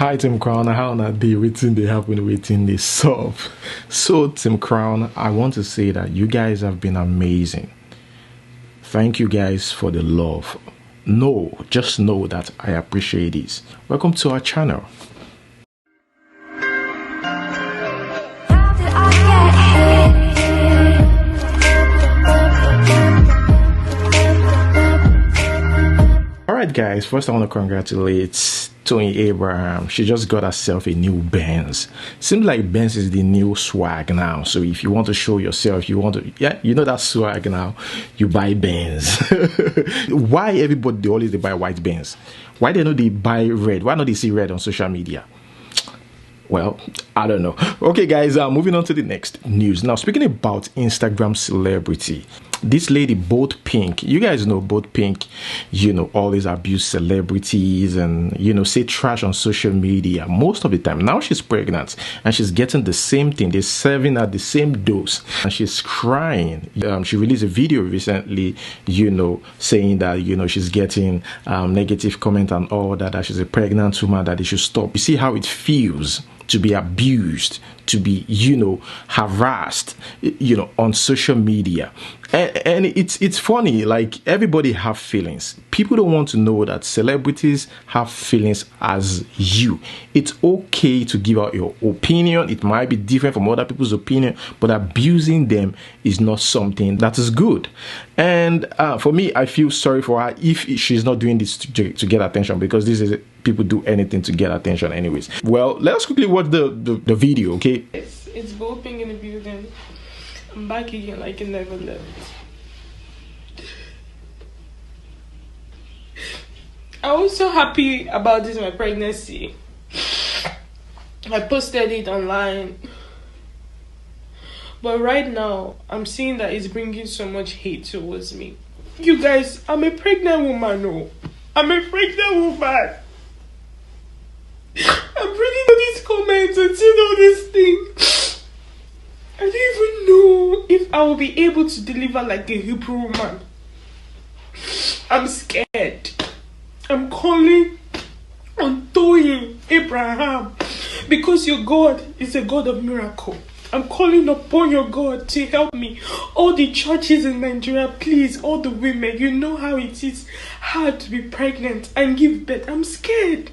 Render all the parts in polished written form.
Hi Team Crown, how na day waiting they happen waiting they solve. So Team Crown, I want to say that you guys have been amazing. Thank you guys for the love. Just know that I appreciate this. Welcome to our channel. Alright guys, first I want to congratulate Tony Abraham. She just got herself a new Benz. Seems like Benz is the new swag now. So if you want to show yourself, you want to, you know that swag now, you buy Benz. Why everybody they buy white Benz? Why they know they buy red? Why not they see red on social media? Well, I don't know. Okay guys, moving on to the next news. Now speaking about Instagram celebrity, this lady Bold Pink, you guys know Bold Pink, always abuse celebrities and say trash on social media most of the time. Now she's pregnant and she's getting the same thing. They're serving her the same dose and she's crying. She released a video recently, saying that she's getting negative comment and all that she's a pregnant woman, that they should stop. You see how it feels to be abused, to be harassed on social media. And it's funny, like everybody have feelings. People don't want to know that celebrities have feelings as you. It's okay to give out your opinion. It might be different from other people's opinion, but abusing them is not something that is good. And for me, I feel sorry for her if she's not doing this to get attention, because this is people do anything to get attention anyways. Well, let's quickly watch the video, okay? It's Bold Pink in the building. I'm back again like it never left. I was so happy about this, my pregnancy. I posted it online. But right now, I'm seeing that it's bringing so much hate towards me. You guys, I'm a pregnant woman, no. I'm a pregnant woman. I'm reading all these comments and seeing all these things. I don't even know if I will be able to deliver like a Hebrew woman. I'm scared. I'm calling on Toyin Abraham, because your God is a God of miracle. I'm calling upon your God to help me. All the churches in Nigeria, please, all the women, you know how it is hard to be pregnant and give birth. I'm scared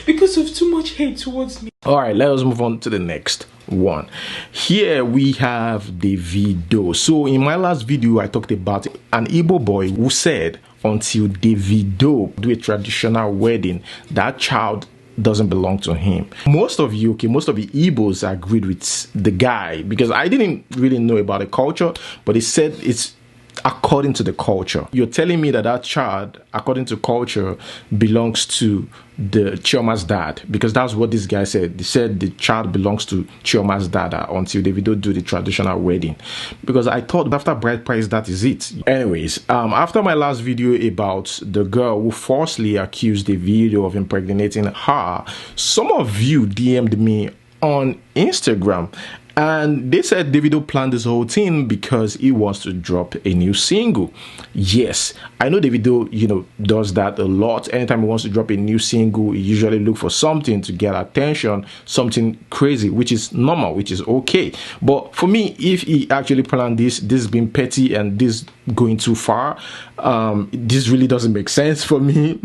because of too much hate towards me. All right, let us move on to the next one. Here we have Davido. So in my last video, I talked about an Igbo boy who said until Davido do a traditional wedding, that child doesn't belong to him. Most of the Igbos agreed with the guy, because I didn't really know about the culture, but he said it's according to the culture. You're telling me that child, according to culture, belongs to the Chioma's dad, because that's what this guy said. He said the child belongs to Chioma's dad until Davido do the traditional wedding, because I thought after bride price that is it. Anyways, after my last video about the girl who falsely accused Davido of impregnating her, some of you DM'd me on Instagram and they said Davido planned this whole thing because he wants to drop a new single. Yes, I know Davido, does that a lot. Anytime he wants to drop a new single, he usually look for something to get attention, something crazy, which is normal, which is okay. But for me, if he actually planned this has been petty and this going too far. This really doesn't make sense for me.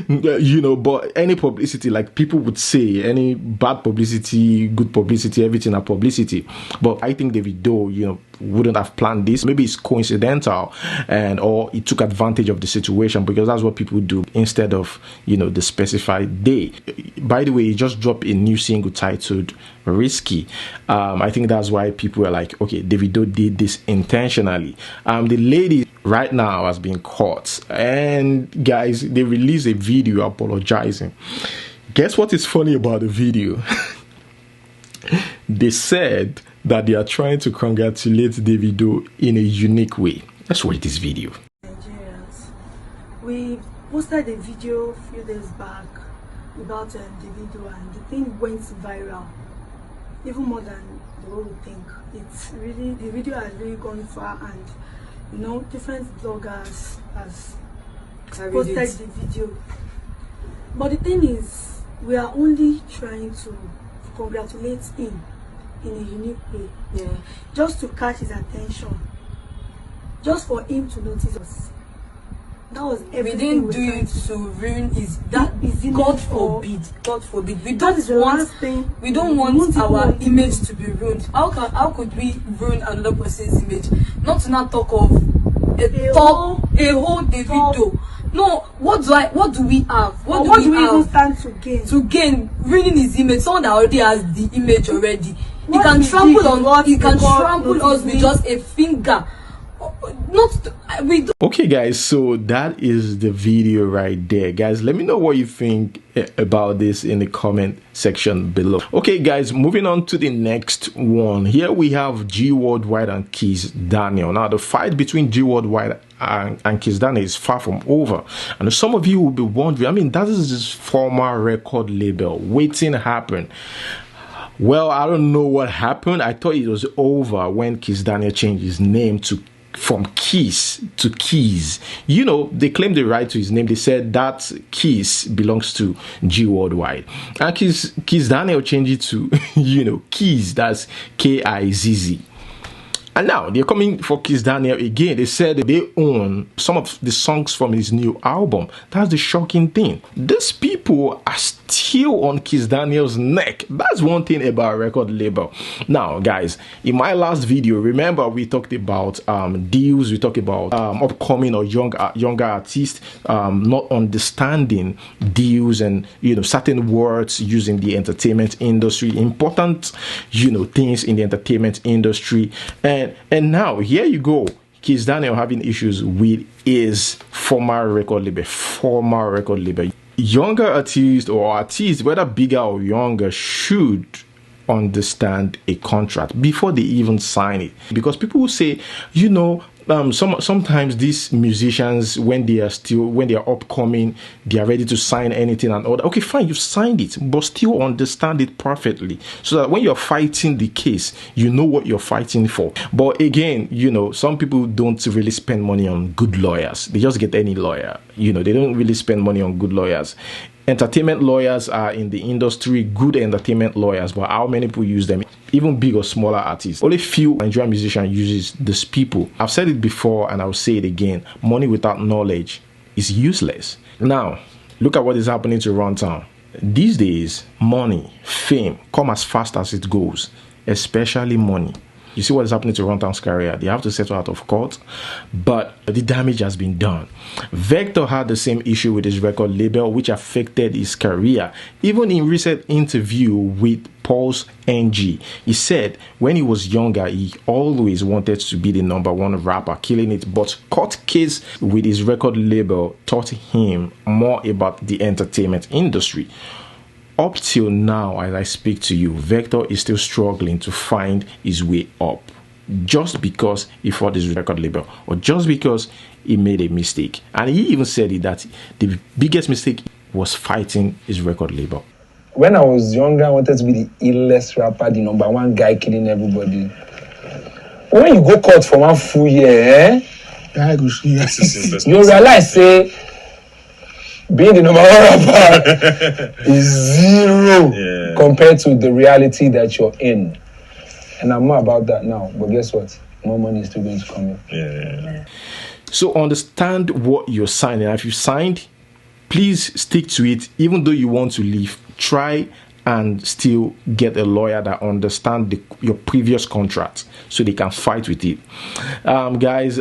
But any publicity, like people would say, any bad publicity, good publicity, everything are publicity. But I think Davido, wouldn't have planned this. Maybe it's coincidental, or he took advantage of the situation, because that's what people do instead of the specified day. By the way, he just dropped a new single titled Risky. I think that's why people are like, okay, Davido did this intentionally. The lady right now has been caught, and guys, they released a video apologizing. Guess what is funny about the video? They said that they are trying to congratulate Davido in a unique way. Let's watch this video. Nigerians, we posted a video a few days back about Davido, and the thing went viral, even more than the way we think. It's really, the video has really gone far, and different bloggers has posted the video. But the thing is, we are only trying to congratulate him in a unique way. Yeah. Just to catch his attention. Just for him to notice us. That was everything. We didn't do it to ruin his image. God forbid. God forbid. We That is the last thing. We don't want our image to be ruined. How could we ruin another person's image? Not to not talk of a whole Davido. No, what do we have? What do we even stand to gain? To gain ruining his image, someone that already has the image already. What he can trample on what he can God trample us with just a finger. Okay guys, so that is the video right there. Guys, let me know what you think about this in the comment section below. Okay guys, moving on to the next one. Here we have G Worldwide and Kizz Daniel. Now the fight between G Worldwide and Kizz Daniel is far from over, and some of you will be wondering, I mean, that is his former record label. Waiting happened. Well, I don't know what happened. I thought it was over when Kizz Daniel changed his name from Kizz to Kizz. You know, they claimed the right to his name. They said that Kizz belongs to G Worldwide. And Kizz Daniel changed it to, you know, Kizz. That's K-I-Z-Z. And now they're coming for Kizz Daniel again. They said they own some of the songs from his new album. That's the shocking thing. These people are still on Kizz Daniel's neck. That's one thing about a record label. Now, guys, in my last video, remember we talked about deals. We talked about upcoming or younger artists not understanding deals and, you know, certain words used in the entertainment industry. Important, you know, things in the entertainment industry. And now here you go, Kizz Daniel having issues with his former record label. Younger artists or artists, whether bigger or younger, should understand a contract before they even sign it, because people will say, you know, sometimes these musicians, when they are upcoming, they are ready to sign anything and all that. Okay, fine, you've signed it, but still understand it perfectly, so that when you're fighting the case, you know what you're fighting for. But again, you know, some people don't really spend money on good lawyers. They just get any lawyer. You know, they don't really spend money on good lawyers. Entertainment lawyers are in the industry, good entertainment lawyers, but how many people use them? Even big or smaller artists. Only few Nigerian musicians uses these people. I've said it before and I'll say it again. Money without knowledge is useless. Now, look at what is happening to Runtown. These days, money, fame, come as fast as it goes, especially money. You see what is happening to Runtown's career. They have to settle out of court, but the damage has been done. Vector had the same issue with his record label, which affected his career. Even in recent interview with Pulse NG, he said when he was younger, he always wanted to be the #1 rapper, killing it, but court case with his record label taught him more about the entertainment industry. Up till now, as I speak to you, Vector is still struggling to find his way up, just because he fought his record label or just because he made a mistake. And he even said it, that the biggest mistake was fighting his record label. When I was younger, I wanted to be the illest rapper, the #1 guy killing everybody. But when you go court for 1 full year, you realize, say, being the #1 rapper is zero compared to the reality that you're in. And I'm more about that now. But guess what? More money is still going to come in. So understand what you're signing. If you signed, please stick to it. Even though you want to leave, try and still get a lawyer that understands your previous contract so they can fight with it. Guys,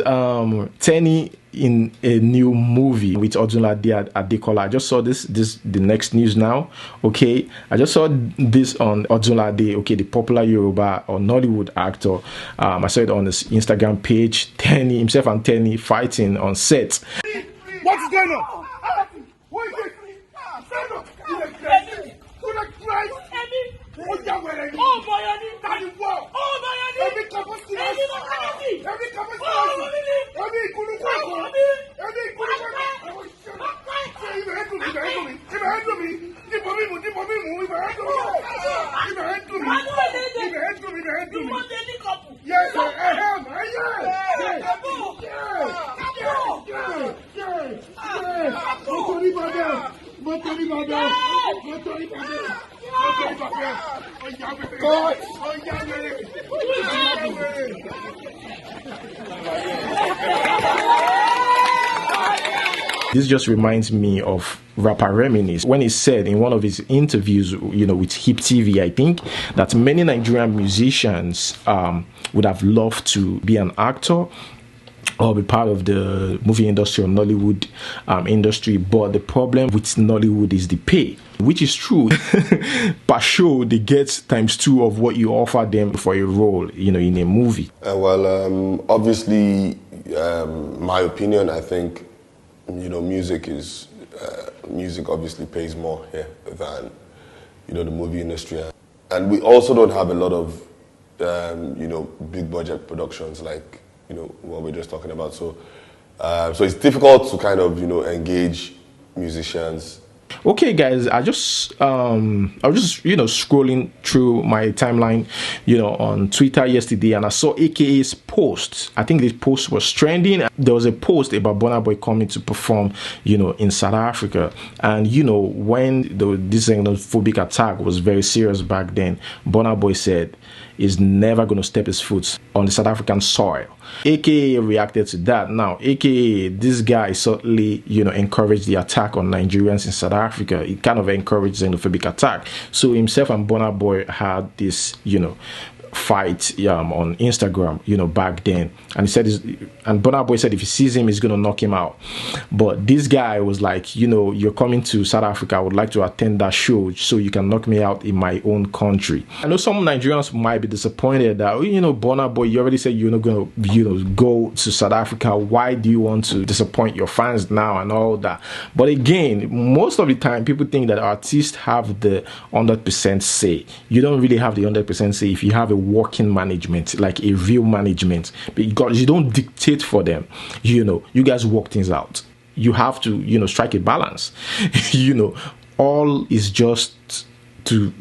Tenny in a new movie with Odunlade Adekola. I just saw the next news now. Okay, I just saw this on Odunlade, okay, the popular Yoruba or Nollywood actor. I saw it on his Instagram page. Tenny himself and Tenny fighting on set. What is going on? What is it? Stand up! Oh, Mayani! That is what? Oh, Mayani! Every capacity! Every Yes, I am. Yes. This just reminds me of rapper Reminisce when he said in one of his interviews, with Hip TV, I think, that many Nigerian musicians would have loved to be an actor or be part of the movie industry or Nollywood industry, but the problem with Nollywood is the pay, which is true. Per show, they get ×2 of what you offer them for a role, in a movie. Obviously, my opinion, I think, music is music obviously pays more here than the movie industry, and we also don't have a lot of big budget productions like what we're just talking about. So it's difficult to kind of engage musicians. Okay, guys, I was just scrolling through my timeline, on Twitter yesterday, and I saw AKA's post. I think this post was trending. There was a post about Burna Boy coming to perform, in South Africa, and when this xenophobic attack was very serious back then, Burna Boy said he's never going to step his foot on the South African soil. AKA reacted to that. Now, AKA, this guy certainly, encouraged the attack on Nigerians in South Africa. He kind of encouraged xenophobic attack. So himself and Burna Boy had this, fight on Instagram, back then, and he said, and Burna Boy said if he sees him, he's gonna knock him out. But this guy was like, you're coming to South Africa, I would like to attend that show so you can knock me out in my own country. I know some Nigerians might be disappointed that, Burna Boy, you already said you're not gonna, go to South Africa. Why do you want to disappoint your fans now and all that? But again, most of the time, people think that artists have the 100% say. You don't really have the 100% say if you have a working management, like a real management, because you don't dictate for them. You guys work things out. You have to strike a balance. All is just to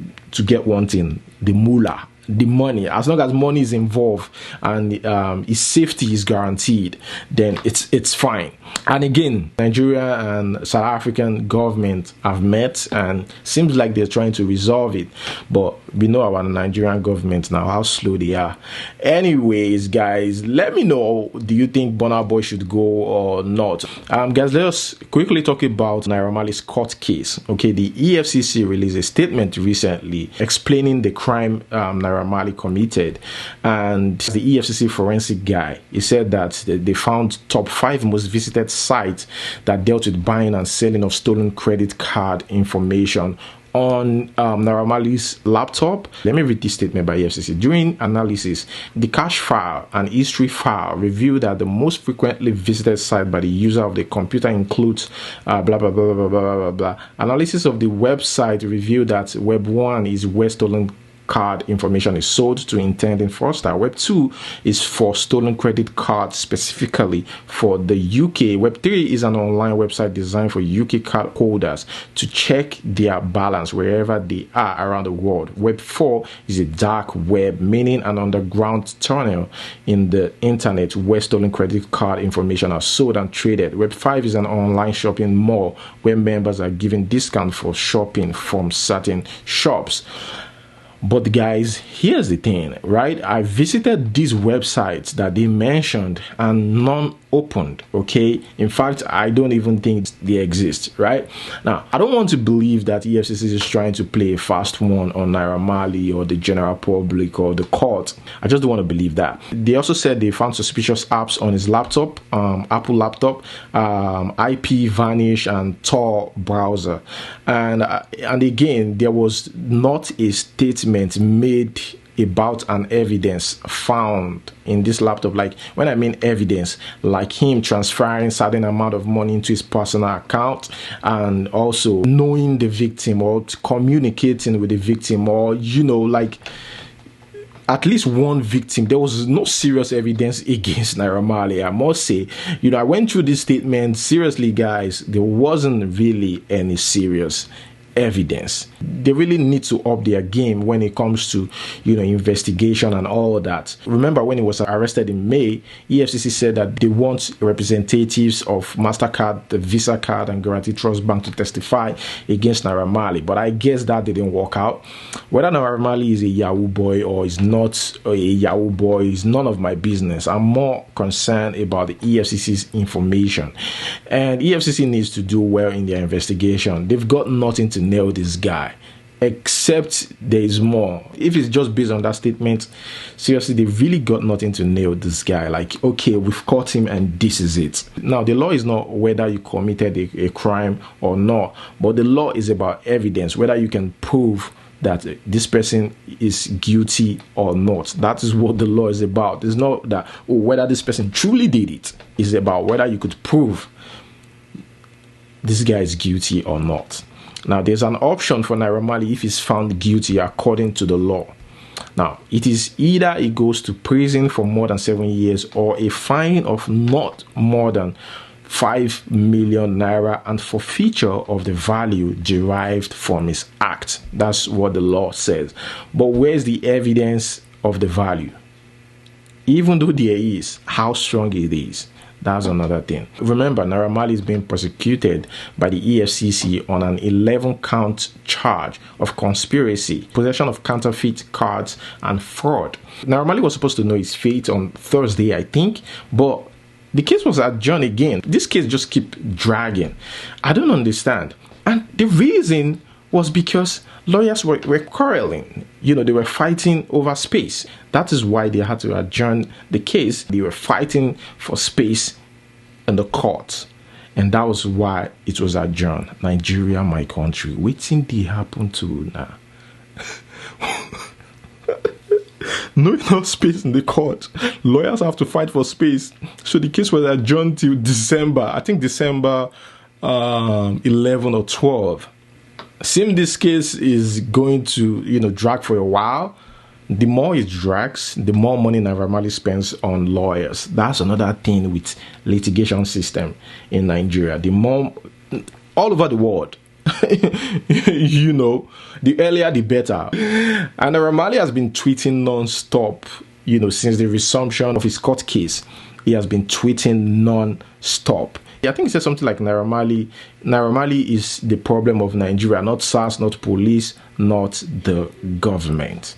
get one thing, the moolah, the money. As long as money is involved and its safety is guaranteed, then it's fine. And again, Nigeria and South African government have met and seems like they're trying to resolve it, but we know our Nigerian government now, how slow they are. Anyways, guys, let me know, do you think Burna Boy should go or not? Guys, let us quickly talk about Naira Marley's court case. Okay, the EFCC released a statement recently explaining the crime Naira Marley committed, and the EFCC forensic guy, he said that they found top 5 most visited sites that dealt with buying and selling of stolen credit card information on Naira Marley's laptop. Let me read this statement by EFCC. During analysis, the cache file and history file revealed that the most frequently visited site by the user of the computer includes blah blah blah blah blah blah blah. Analysis of the website revealed that Web 1 is where stolen card information is sold to intending fraudster. Web 2 is for stolen credit cards specifically for the UK. Web 3 is an online website designed for UK card holders to check their balance wherever they are around the world. Web 4 is a dark web, meaning an underground tunnel in the internet where stolen credit card information are sold and traded. Web 5 is an online shopping mall where members are given discount for shopping from certain shops. But guys, here's the thing, right? I visited these websites that they mentioned and none opened, okay? In fact, I don't even think they exist, right? Now, I don't want to believe that EFCC is trying to play a fast one on Naira Marley or the general public or the court. I just don't want to believe that. They also said they found suspicious apps on his laptop, Apple laptop, IP vanish and Tor browser. And again, there was not a statement made about an evidence found in this laptop. Like, when I mean evidence, like him transferring certain amount of money into his personal account, and also knowing the victim or communicating with the victim, or like at least one victim. There was no serious evidence against Naira Marley, I must say. I went through this statement. Seriously, guys, there wasn't really any serious evidence. They really need to up their game when it comes to, investigation and all that. Remember when he was arrested in May, EFCC said that they want representatives of MasterCard, the Visa Card, and Guarantee Trust Bank to testify against Naira Marley. But I guess that didn't work out. Whether Naira Marley is a Yahoo boy or is not a Yahoo boy is none of my business. I'm more concerned about the EFCC's information. And EFCC needs to do well in their investigation. They've got nothing to nail this guy, except there is more. If it's just based on that statement, seriously, they've really got nothing to nail this guy. Like, okay, we've caught him and this is it. Now, the law is not whether you committed a crime or not, but the law is about evidence, whether you can prove that this person is guilty or not. That is what the law is about. It's not that whether this person truly did it. It's about whether you could prove this guy is guilty or not. Now, there's an option for Naira Marley if he's found guilty according to the law. Now, it is either he goes to prison for more than 7 years or a fine of not more than 5 million naira and forfeiture of the value derived from his act. That's what the law says. But where's the evidence of the value? Even though there is, how strong it is, that's another thing. Remember, Naira Marley is being prosecuted by the EFCC on an 11-count charge of conspiracy, possession of counterfeit cards, and fraud. Naira Marley was supposed to know his fate on Thursday, I think, but the case was adjourned again. This case just keeps dragging. I don't understand. And the reason was because lawyers were quarreling. They were fighting over space. That is why they had to adjourn the case. They were fighting for space in the court. And that was why it was adjourned. Nigeria, my country. Waiting they happen to now. No enough space in the court. Lawyers have to fight for space. So the case was adjourned till December. I think December 11 or 12. Seems this case is going to, drag for a while. The more it drags, the more money Naira Marley spends on lawyers. That's another thing with litigation system in Nigeria. The more, all over the world, the earlier the better. And Naira Marley has been tweeting non-stop, since the resumption of his court case. He has been tweeting non-stop. I think he said something like Naira Marley is the problem of Nigeria, not SARS, not police, not the government.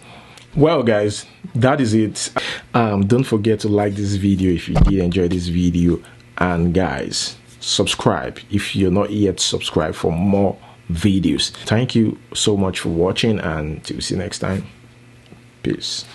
Well, guys, that is it. Don't forget to like this video if you did enjoy this video, and guys, subscribe if you're not yet subscribed for more videos. Thank you so much for watching, and till see you next time. Peace.